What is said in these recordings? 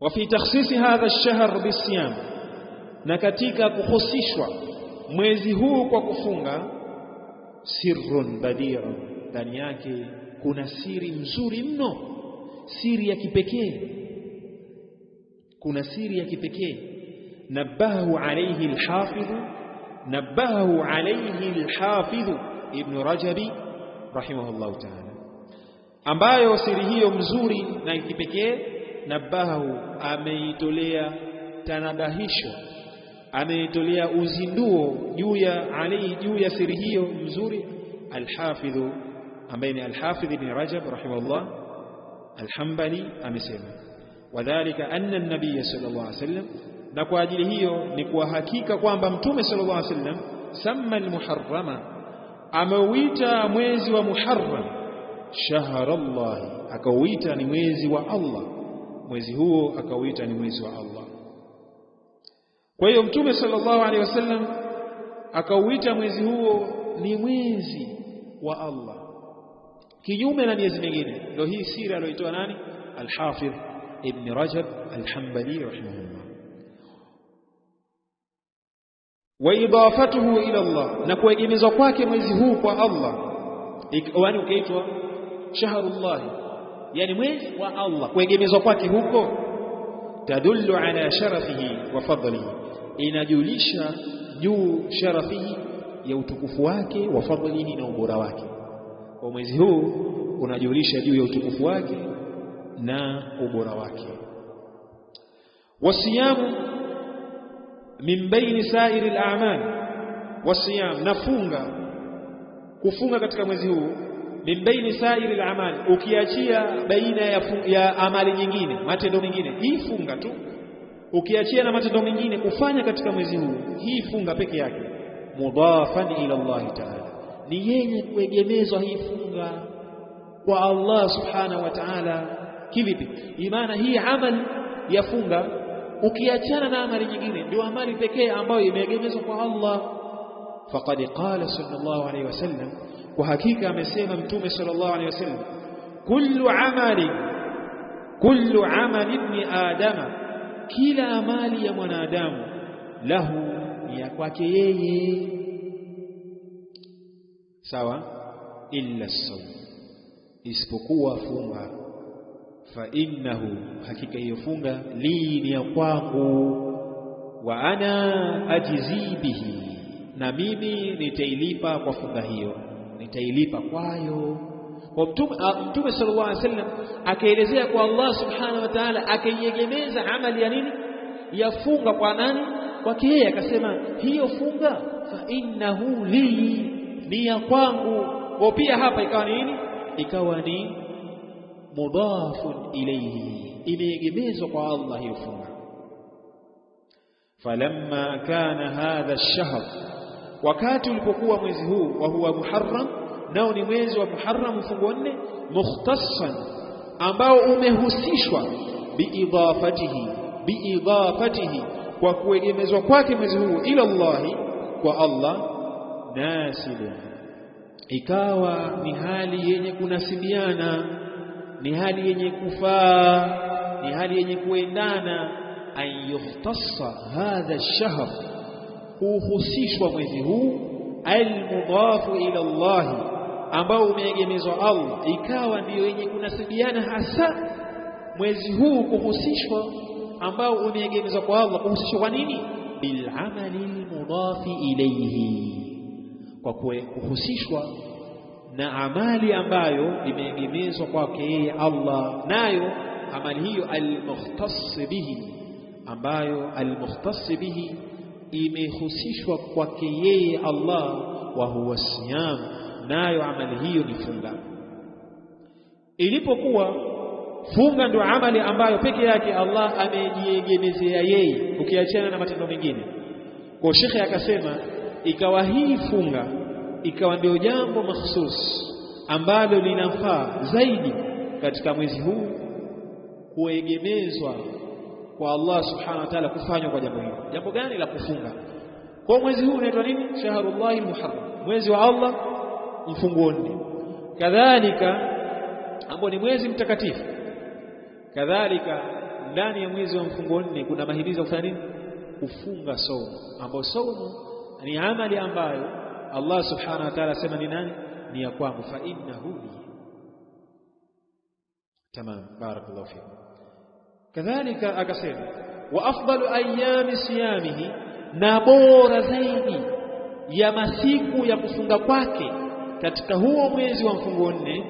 وفي تخصيص هذا الشهر بالصيام na katika kuhusishwa mwezi huu kwa kufunga sirrun badirun ndani yake kuna siri nzuri mno siri ya kipekee kuna siri ya kipekee nabahu alayhi al-hafidh ibn Rajabi rahimahullah ta'ala ambayo siri hiyo mzuri na kipekee nabahu ameitolea tanabahisho ameitolea uzinduo juu ya siri hiyo mzuri al-Hafidh ambaye ni al-Hafidh ibn Rajab rahimahullah al-Hanbali amesema wadhālika anna an-nabiy sallallahu alayhi wasallam na kwa ajili hiyo ni kwa hakika kwamba mtume sallallahu alayhi wasallam samma al-Muharrama ameuita mwezi wa Muharram shahrallah akauita ni mwezi wa Allah mwezi huo akauita ni mwezi wa Allah. Kwa hiyo mtume sallallahu alaihi wasallam akauita mwezi huo ni mwezi wa Allah kinyume na miezi mingine. Ndio hii siri aliyoitoa nani? Al-Hafidh Ibn Rajab Al-Hanbali rahimahullah. Wa idafatuhu ila Allah na kuegemezwa kwake mwezi huu kwa Allah yani ukaitwa shahrullah yani mwezi wa Allah kuegemezwa kwake huko tadullu ala sharafihi wa fadlihi inajulisha juu sharafihi ya utukufu wake wa fadlihi na ubora wake. Kwa mwezi huu unajulisha juu ya utukufu wake na ubora wake. Wasiyamu min baini sa'iri al-a'mal wasiyam nafunga kufunga katika mwezi huu min baini sa'iri al-a'mal ukiachia baina ya amali nyingine matendo mengine hii funga tu ukiachia na matendo mengine kufanya katika mwezi huu hii funga peke yake mudafan ila Allah ta'ala ni yenye kuegemezwa hii funga kwa Allah subhanahu wa ta'ala. Kivipi? Imana hii amali ya funga ukiachana na amali nyingine ndio amali pekee ambayo imeegemezwa kwa Allah. Faqad qala sallallahu alayhi wasallam kwa hakika amesema mtume sallallahu alayhi wasallam kullu amali ibn adama kila amali ya mwanadamu lahu ni ya kwake yeye sawa illa as-sawm isipokuwa funga fa innahu hakika hiyo funga li ni ya kwangu wa ana ajizi bihi na mimi nitailipa kwa funga hiyo nitailipa kwayo. Kwa mtume sallallahu alaihi wasallam akaelezea kwa Allah subhanahu wa ta'ala akaiegemeza amali ya nini ya funga kwa nani kwake yeye akasema hiyo funga fa innahu li ni ya kwangu. Kwa pia hapa ikawa nini ikawa ni mudafun ilayhi imeegemezwa kwa Allah hiyo funga. Falamma kana hadha ash-shahr wakati ulipokuwa mwezi huu wa huwa Muharram nao ni mwezi wa Muharram mfungo 4 mukhtassan ambao umehusishwa biidafatihi kwa kuegemezwa kwake mwezi huu ila Allah kwa Allah nasibu ikawa ni hali yenye kunasibiana ni hali yenye kufaa ni hali yenye kuendana an yukhtassa hadha ash-shahr kuhusishwa mwezi huu al-mudafu ila Allah ambao umeegemezwa Allah ikawa ndio yenye kunasibiana hasa mwezi huu kuhusishwa ambao umeegemezwa kwa Allah kuhusishwa kwa nini bil amali al-mudafi ilayhi kwa kuhusishwa na amali ambayo imeegemezwa kwake yeye Allah nayo amali hiyo al-mukhtass bihi ambayo al-mukhtass bihi imehusishwa kwake yeye Allah wa huwa siyam nayo amali hiyo ni funga. Ilipokuwa funga ndio amali ambayo peke yake Allah amejiegemezea yeye ukiachana na matendo mengine. Kwa shekhe akasema ikawa hii funga ikawa ndio jambo mahsus ambalo linafaa zaidi katika mwezi huu kuegemezwa kwa Allah subhanahu wa ta'ala kufanywa kwa jambo hilo. Jambo gani? La kufunga. Kwa mwezi huu unaitwa nini? Shahrullahi Muharram, mwezi wa Allah mfungo 4. Kadhalika ambao ni mwezi mtakatifu. Kadhalika ndani ya mwezi wa mfungo 4 kuna mahimizo kufanya nini? Kufunga saumu, ambao saumu ni amali ambayo Allah subhanahu wa ta'ala asema ni nani? Ni ya kwangu, fa innahu li. Tamam, barakallahu fikum. Kadhalika akasema wa afdalu ayami siyamihi, na bora zaidi ya masiku ya kufunga kwake katika huo mwezi wa mfungo 4,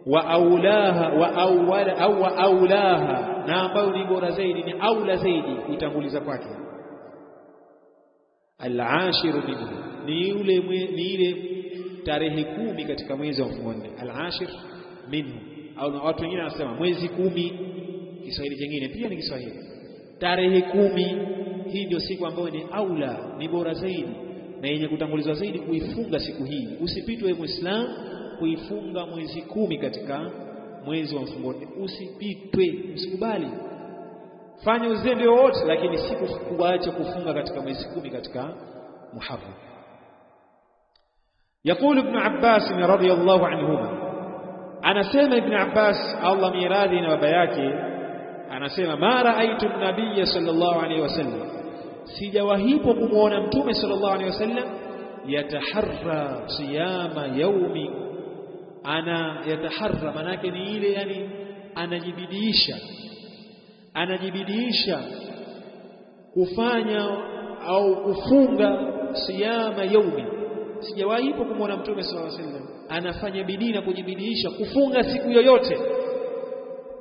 wa aulaha, na ambayo ni bora zaidi, ni aula zaidi kuitanguliza kwake, al-ashiru minhu, ni ile tarehe 10 katika mwezi wa mfungo 4. Al-ashir minhu, au watu wengine wanasema mwezi 10, Kiswahili kingine pia ni Kiswahili. Tarehe 10 hii ndio siku ambayo ni aula, ni bora zaidi na yenye kutangulizwa zaidi kuifunga siku hii. Usipitwe Muislamu kuifunga mwezi 10 katika mwezi wa mfungo 4. Usipitwe, usikubali. Fanya uzembe wote, lakini kuacha kufunga katika mwezi 10 katika Muharram. يقول ابن عباس رضي الله عنهما، anasema Ibn Abbas Allah miradhi na baba yake, anasema ma raaitu an-nabiy sallallahu alayhi wasallam, sijawahipo kumuona mtume sallallahu alayhi wasallam yataharra siyama yaumi, yataharra manake ni ile, yani anajibidiisha kufanya au kufunga siyama yaumi. Sijawahipo kumuona mtume sallallahu alayhi wasallam anafanya bidii na kujibidiisha kufunga siku yoyote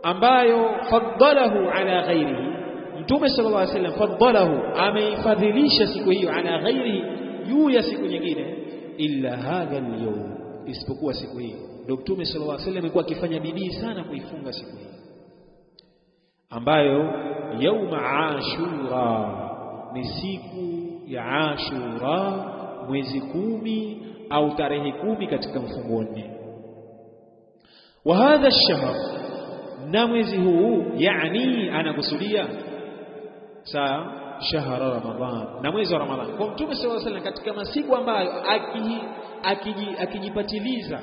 ambayo faddalahu ala ghairihi. Mtume sallallahu alayhi wasallam faddalahu, ameifadhilisha siku hiyo, ala ghairihi, juu ya siku nyingine, illa hadha al-yawm, isipokuwa siku hii. Ndio Mtume sallallahu alayhi wasallam alikuwa akifanya bidii sana kuifunga siku hii, ambayo yauma Ashura, ni siku ya Ashura, mwezi 10 au tarehe 10 katika mfungo 4. Wa hadha ash-shahr, na mwezi huu, yani anakusudia shahra Ramadhan, na mwezi wa Ramadhan. Kwa Mtume sallallahu alayhi wasallam katika masiku ambayo akijipatiliza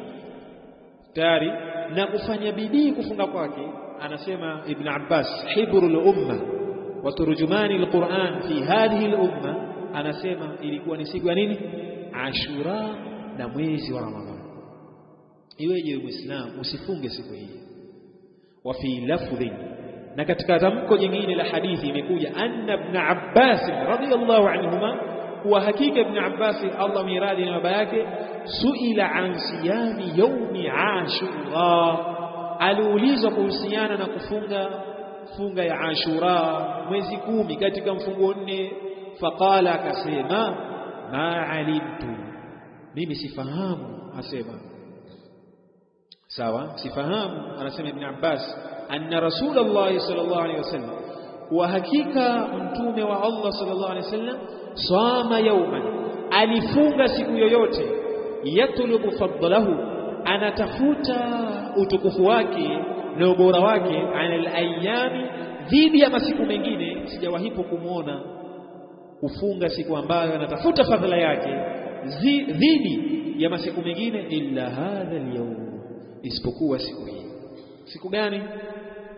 tayari na kufanya bidii kufunga kwake, anasema Ibn Abbas hibrul umma wa turjumani al-Quran fi hadhihi al-umma, anasema ilikuwa ni siku ya nini? Ashura na mwezi wa Ramadhan. Iweje Muislamu usifunge siku hii? Wa fi lafdhi, na katika tamko jingine la hadithi imekuja anna Ibn Abbas radhiyallahu anhuma, wa hakika Ibn Abbas Allah miradhi na baba yake, suila an siyami yaumi Ashura, aliulizwa kuhusiana na funga ya Ashura mwezi 10 katika mfungo 4. Faqala, akasema ma alimtu, mimi sifahamu. Asema sawa, sifahamu. Anasema Ibn Abbas anna Rasulullah sallallahu alayhi wasallam, wa hakika mtume wa Allah sallallahu alayhi wasallam, sama yawman, alifunga siku yoyote, yatlubu fadlahu, anatafuta utukufu wake na ubora wake, anil ayami, dhidi ya masiku mengine. Sijawahipo kumuona kufunga siku ambayo anatafuta fadhila yake dhidi ya masiku mengine, illa hadha al-yawm, isipokuwa siku hii. Siku gani?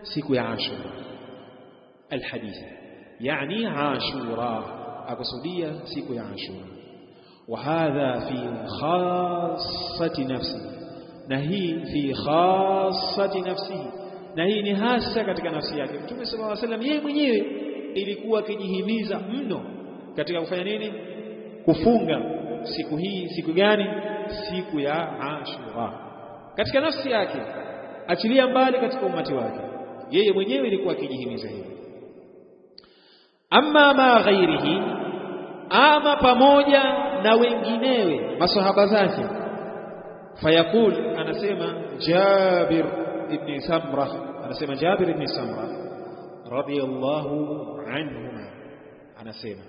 Siku ya Ashura. Alhadith yani Ashura, akusudia siku ya Ashura. Wa hadha fi khassati nafsi, na hii fi khassati nafsi, na hii ni hasa katika nafsi yake. Mtume sallallahu alaihi wasallam yeye mwenyewe ilikuwa akijihimiza mno katika kufanya nini? Kufunga siku hii. Siku gani? Siku ya Ashura. Katika nafsi yake, achilia mbali katika umati wake, yeye mwenyewe ilikuwa akijihimiza hivi. Amma ma ghairihi, ama pamoja na wenginewe masahaba zake, fayaqul, anasema Jabir ibn Samra, anasema Jabir ibn Samra radiyallahu anhu, anasema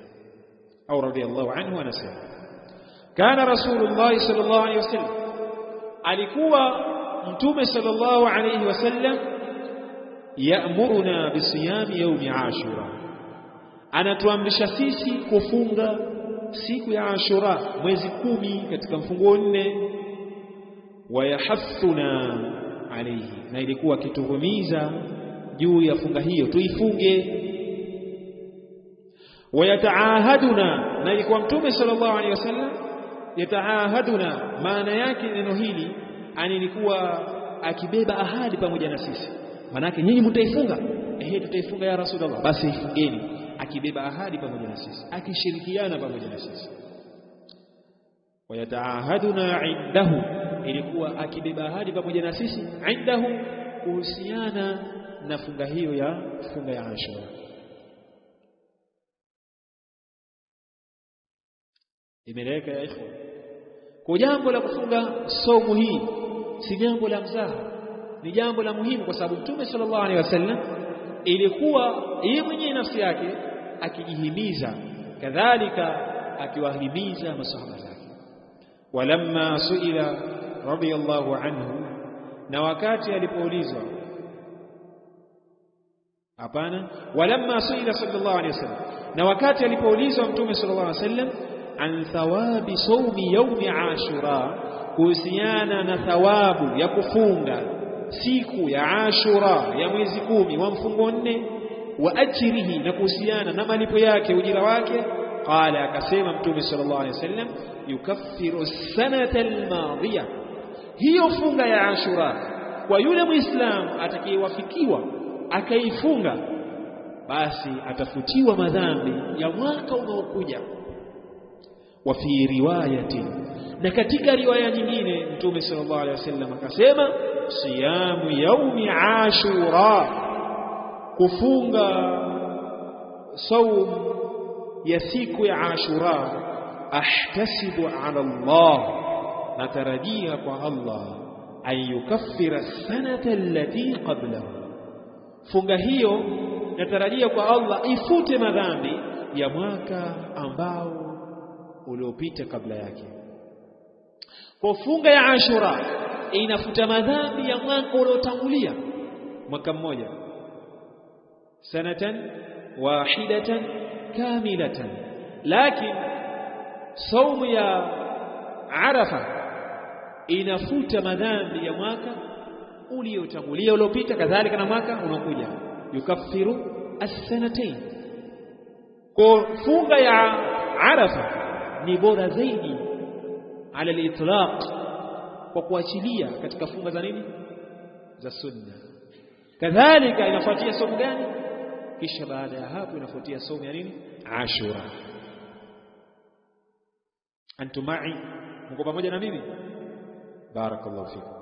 au radiyallahu anhu, anasema kana Rasulullah sallallahu alayhi wasallam, alikuwa mtume sallallahu alayhi wasallam, ya'muruna bisiyami yawmi Ashura, anatuamrisha sisi kufunga siku ya Ashura, mwezi 10 katika mfungo 4. Wayahathuna alayhi, na ilikuwa akituhumiza juu ya funga hiyo tuifunge. Wayataahaduna, na ilikuwa Mtume sallallahu alaihi wasallam yataahaduna, maana yake neno hili alikuwa akibeba ahadi pamoja na sisi. Maana yake nyinyi mtaifunga, tutaifunga ya Rasulullah, basi ifungeni. Akibeba ahadi pamoja na sisi, akishirikiana pamoja na sisi. Wayataahaduna indahu, ilikuwa akibeba ahadi pamoja na sisi indahu, kuhusiana na funga hiyo ya funga ya Ashura. Imeleka ya ikhwan, kwa jambo la kufunga somo hii si jambo la mzaha, ni jambo la muhimu, kwa sababu Mtume sallallahu alaihi wasallam ilikuwa yeye mwenyewe nafsi yake akijihimiza, kadhalika akiwahimiza masahaba zake. Walamma suila radiyallahu anhu, na wakati alipoulizwa, hapana, walamma suila sallallahu alaihi wasallam, na wakati alipoulizwa Mtume sallallahu alaihi wasallam an thawabi sawmi yaumi Ashura, kuhusiana na thawabu ya kufunga siku ya Ashura ya mwezi 10 wa mfungo 4, wa ajrihi, na kuhusiana na malipo yake, ujira wake. Qala, akasema Mtume sallallahu alaihi wasallam, yukaffiru sanata almadhiya, hiyo funga ya Ashura kwa yule Muislamu atakayewafikiwa akaifunga, basi atafutiwa madhambi ya mwaka unaokuja. Wa fi riwayatin, na katika riwaya nyingine Mtume sallallahu alaihi wasallam akasema, siyamu yaumi Ashura, kufunga saum ya siku ya Ashura, ahtasibu ala Allah, natarajia kwa Allah, an yukaffira sanata allati qablahu, funga hiyo natarajia kwa Allah ifute madhambi ya mwaka ambao uliopita kabla yake. Kwa funga ya Ashura inafuta madhambi ya mwaka uliotangulia, mwaka mmoja, sanatan wahidatan kamilatan. Lakini saumu ya Arafa inafuta madhambi ya mwaka uliotangulia, uliopita, kadhalika na mwaka unaokuja, yukaffiru as-sanatayn. Kwa funga ya Arafa ni bora zaidi ala al-itlaq, kwa kuachilia katika funga za nini, za sunna. Kadhalika inafuatia somo gani? Kisha baada ya hapo inafuatia somo ya nini, Ashura. Antum ma'i, mko pamoja na mimi? Barakallahu fikum.